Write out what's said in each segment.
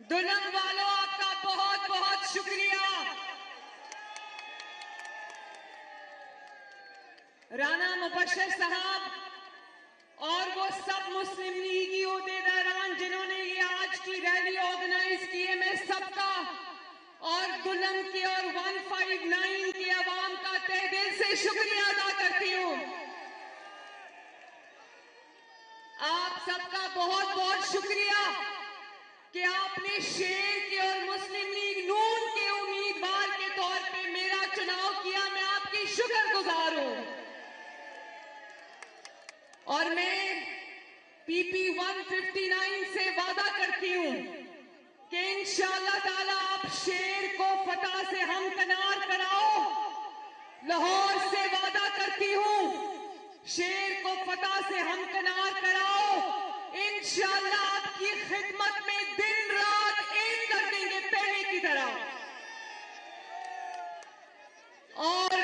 दुल्हन वालों, आपका बहुत बहुत शुक्रिया। राना मुबश्शिर साहब और वो सब मुस्लिम लीगी ओहदेदारान जिन्होंने ये आज की रैली ऑर्गेनाइज की है, मैं सबका और दुल्हन के और 159 के अवाम का तहे दिल से शुक्रिया अदा करती हूँ। आप सबका बहुत बहुत शुक्रिया कि आपने शेर के और मुस्लिम लीग नून के उम्मीदवार के तौर पे मेरा चुनाव किया। मैं आपकी शुक्रगुजार हूं और मैं PP 159 से वादा करती हूं कि इंशाअल्लाह ताला आप शेर को फतह से हमकनार कराओ। लाहौर से वादा करती हूं, शेर को फतह से हमकनार कराओ। इंशाअल्लाह आपकी खिदमत में दिन रात एक कर देंगे पहले की तरह। और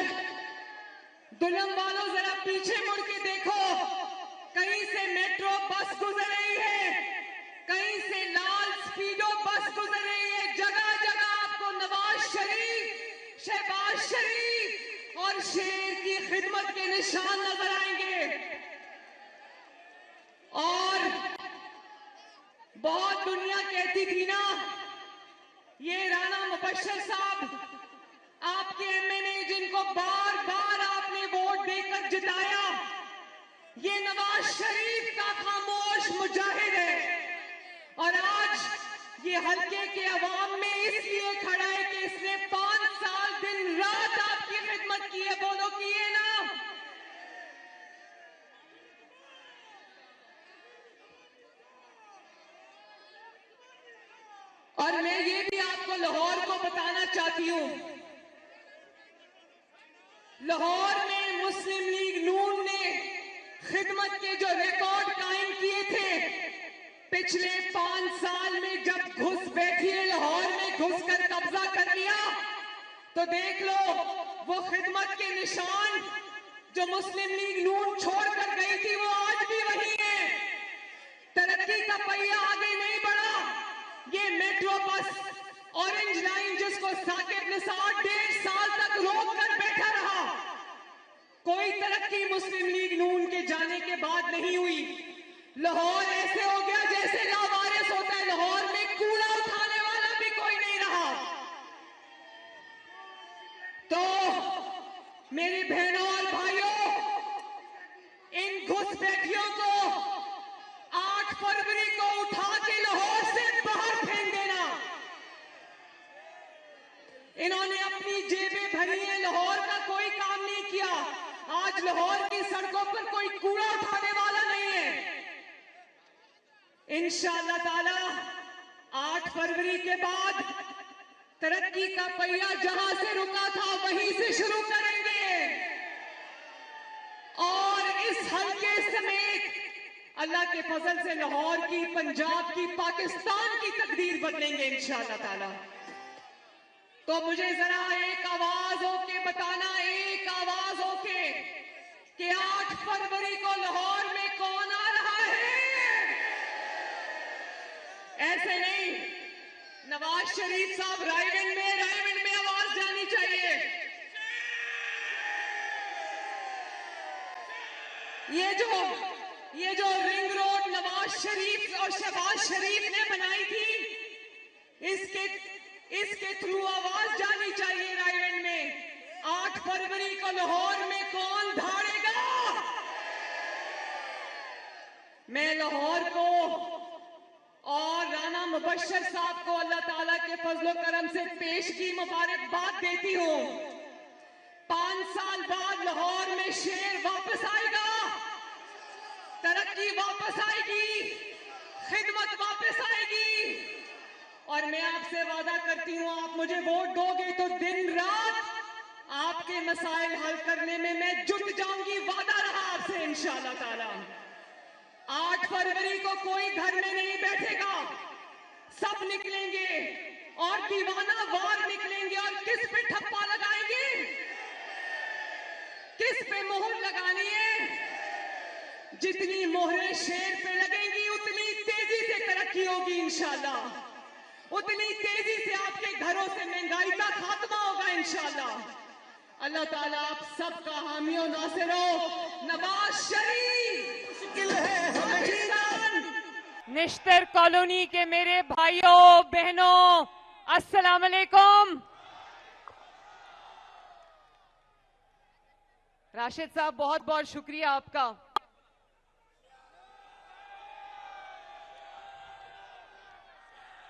दुल्हन वालों, जरा पीछे मुड़ के देखो, कहीं से मेट्रो बस गुजर रही है, कहीं से लाल स्पीडो बस गुजर रही है। जगह जगह आपको नवाज शरीफ, शहबाज शरीफ और शेर की खिदमत के निशान नजर आएंगे। और बहुत दुनिया कहती थी ना, ये राना मुबश्शिर साहब आपके MNA जिनको बार बार आपने वोट देकर जिताया, ये नवाज शरीफ का खामोश मुजाहिद है। और आज ये हल्के के अवाम में इसलिए खड़ा है कि इसने 5 साल दिन रात आपकी खिदमत की है। बोलो की है ना? और मैं ये भी आपको लाहौर को बताना चाहती हूं, लाहौर में मुस्लिम लीग नून ने खिदमत के जो रिकॉर्ड कायम किए थे पिछले 5 साल में, जब घुस बैठी है लाहौर में, घुस कर कब्जा कर लिया, तो देख लो वो खिदमत के निशान जो मुस्लिम लीग नून छोड़कर गई थी वो आज भी वही है। तरक्की का पहिया आगे नहीं बढ़ा। ये मेट्रो बस ऑरेंज लाइन जिसको साकिब निसार 1.5 साल तक रोक कर बैठा रहा, कोई तरक्की मुस्लिम लीग नून के जाने के बाद नहीं हुई। लाहौर ऐसे हो गया जैसे लावारिस होता है, लाहौर में कूड़ा उठाने वाला भी कोई नहीं रहा। तो मेरी बहनों और भाइयों, इन घुसपैठियों को 8 फरवरी को उठा के लाहौर से बाहर फेंक देना। इन्होंने अपनी जेबें भरी है, लाहौर का कोई काम नहीं किया। आज लाहौर की सड़कों पर कोई कूड़ा उठाने वाला नहीं है। इंशाअल्लाह ताला 8 फरवरी के बाद तरक्की का पहिया जहां से रुका था वहीं से शुरू करेंगे और इस हल्के समेत अल्लाह के फजल से लाहौर की, पंजाब की, पाकिस्तान की तकदीर बदलेंगे इंशाअल्लाह ताला। तो मुझे जरा एक आवाज होके बताना, एक आवाज होके, कि 8 फरवरी को लाहौर में कौन आ रहा है? ऐसे नहीं, नवाज शरीफ साहब रायविंड में आवाज जानी चाहिए। ये जो रिंग रोड नवाज शरीफ और शहबाज शरीफ ने बनाई थी, इसके थ्रू आवाज जानी चाहिए रायविंड में। 8 फरवरी को लाहौर में कौन धाड़ेगा? मैं लाहौर को और राना मुबश्शिर साहब को अल्लाह ताला के फजलो करम से पेश की मुबारकबाद देती हूं। 5 साल बाद लाहौर में शेर वापस आएगा, तरक्की वापस आएगी, खिदमत वापस आएगी। और मैं आपसे वादा करती हूं, आप मुझे वोट दोगे तो दिन रात आपके मसाइल हल करने में मैं जुट जाऊंगी। वादा रहा आपसे इंशाअल्लाह ताला। 8 फरवरी को कोई घर में नहीं बैठेगा, सब निकलेंगे और दीवाना वार निकलेंगे। और किस पे ठप्पा लगाएंगे, किस पे मोहर लगानी है? जितनी मोहरें शेर पे लगेंगी उतनी तेजी से तरक्की होगी इंशाअल्लाह। उतनी तेजी से आपके घरों से महंगाई का खात्मा होगा इंशाल्लाह। अल्लाह ताला आप सबका हामी और नासिर हो। नवाज शरीफ मुश्किल है पाकिस्तान। निश्तर कॉलोनी के मेरे भाइयों बहनों, अस्सलाम वालेकुम। राशिद साहब, बहुत बहुत शुक्रिया आपका।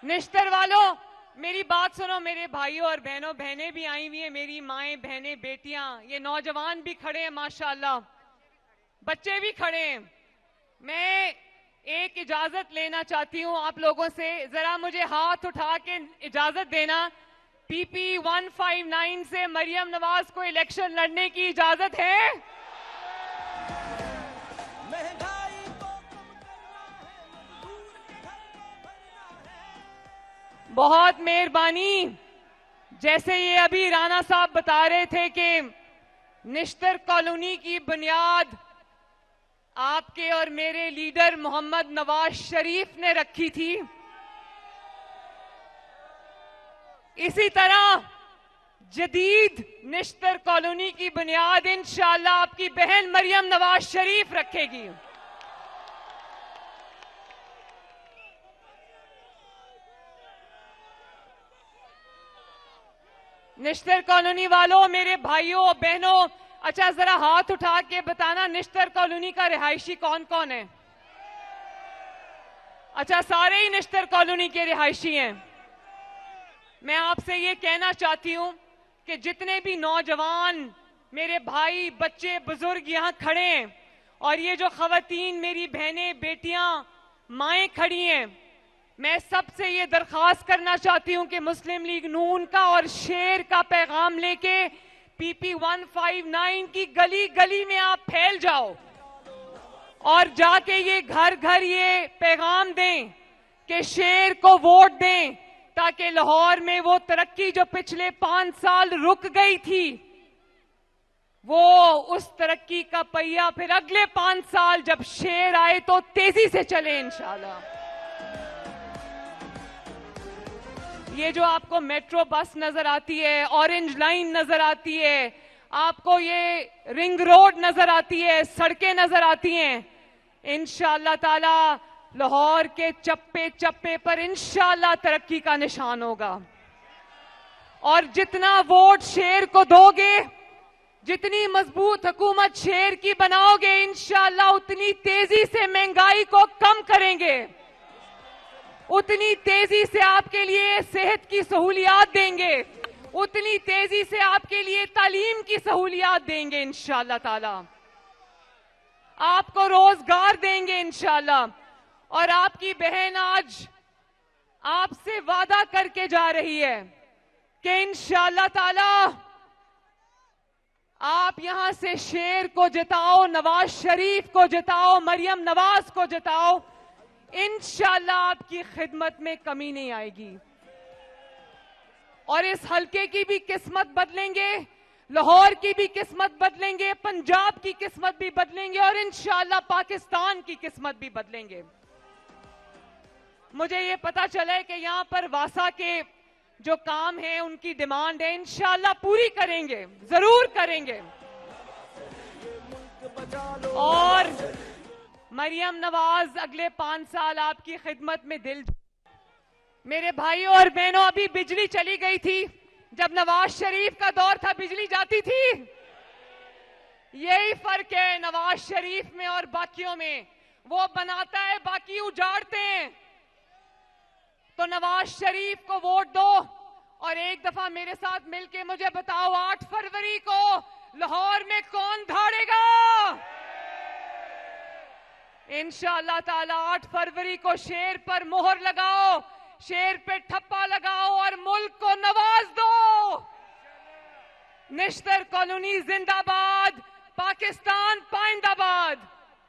निश्तर वालों, मेरी बात सुनो। मेरे भाइयों और बहनों, बहनें भी आई हुई हैं, मेरी माएं, बहनें, बेटियां, ये नौजवान भी खड़े हैं माशाल्लाह, बच्चे भी खड़े हैं। मैं एक इजाजत लेना चाहती हूं आप लोगों से, जरा मुझे हाथ उठा के इजाजत देना। PP 159 से मरियम नवाज को इलेक्शन लड़ने की इजाजत है? बहुत मेहरबानी। जैसे ये अभी राणा साहब बता रहे थे कि निश्तर कॉलोनी की बुनियाद आपके और मेरे लीडर मोहम्मद नवाज शरीफ ने रखी थी, इसी तरह जदीद निश्तर कॉलोनी की बुनियाद इंशाअल्लाह आपकी बहन मरियम नवाज शरीफ रखेगी। निश्तर कॉलोनी वालों, मेरे भाइयों बहनों, अच्छा जरा हाथ उठा के बताना निश्तर कॉलोनी का रिहायशी कौन कौन है? अच्छा, सारे ही निश्तर कॉलोनी के रिहायशी हैं। मैं आपसे ये कहना चाहती हूं कि जितने भी नौजवान मेरे भाई, बच्चे, बुजुर्ग यहां खड़े हैं और ये जो खवातीन मेरी बहनें, बेटियां, माएं खड़ी हैं, मैं सबसे ये दरखास्त करना चाहती हूं कि मुस्लिम लीग नून का और शेर का पैगाम लेके PP 159 की गली गली में आप फैल जाओ और जाके ये घर घर ये पैगाम दें कि शेर को वोट दें, ताकि लाहौर में वो तरक्की जो पिछले 5 साल रुक गई थी, वो उस तरक्की का पहिया फिर अगले 5 साल जब शेर आए तो तेजी से चले इंशाल्लाह। ये जो आपको मेट्रो बस नजर आती है, ऑरेंज लाइन नजर आती है, आपको ये रिंग रोड नजर आती है, सड़कें नजर आती हैं, इंशाअल्लाह ताला लाहौर के चप्पे चप्पे पर इंशाअल्लाह तरक्की का निशान होगा। और जितना वोट शेर को दोगे, जितनी मजबूत हुकूमत शेर की बनाओगे, इंशाअल्लाह उतनी तेजी से महंगाई को कम करेंगे, उतनी तेजी से आपके लिए सेहत की सहूलियात देंगे, उतनी तेजी से आपके लिए तालीम की सहूलियात देंगे इंशाअल्लाह ताला, आपको रोजगार देंगे इंशाअल्लाह। और आपकी बहन आज आपसे वादा करके जा रही है कि इंशाअल्लाह ताला आप यहां से शेर को जिताओ, नवाज शरीफ को जिताओ, मरियम नवाज को जिताओ, इंशाअल्लाह आपकी खिदमत में कमी नहीं आएगी। और इस हलके की भी किस्मत बदलेंगे, लाहौर की भी किस्मत बदलेंगे, पंजाब की किस्मत भी बदलेंगे और इंशाअल्लाह पाकिस्तान की किस्मत भी बदलेंगे। मुझे ये पता चला है कि यहां पर वासा के जो काम है, उनकी डिमांड है, इंशाअल्लाह पूरी करेंगे, जरूर करेंगे। और मरियम नवाज अगले 5 साल आपकी खिदमत में दिल। मेरे भाइयों और बहनों, अभी बिजली चली गई थी, जब नवाज शरीफ का दौर था बिजली जाती थी। यही फर्क है नवाज शरीफ में और बाकियों में, वो बनाता है, बाकी उजाड़ते हैं। तो नवाज शरीफ को वोट दो और एक दफा मेरे साथ मिलके मुझे बताओ, 8 फरवरी को लाहौर में कौन धाड़ेगा? इंशाअल्लाह ताला 8 फरवरी को शेर पर मोहर लगाओ, शेर पे ठप्पा लगाओ और मुल्क को नवाज दो। निश्तर कॉलोनी जिंदाबाद, पाकिस्तान पाइंदाबाद।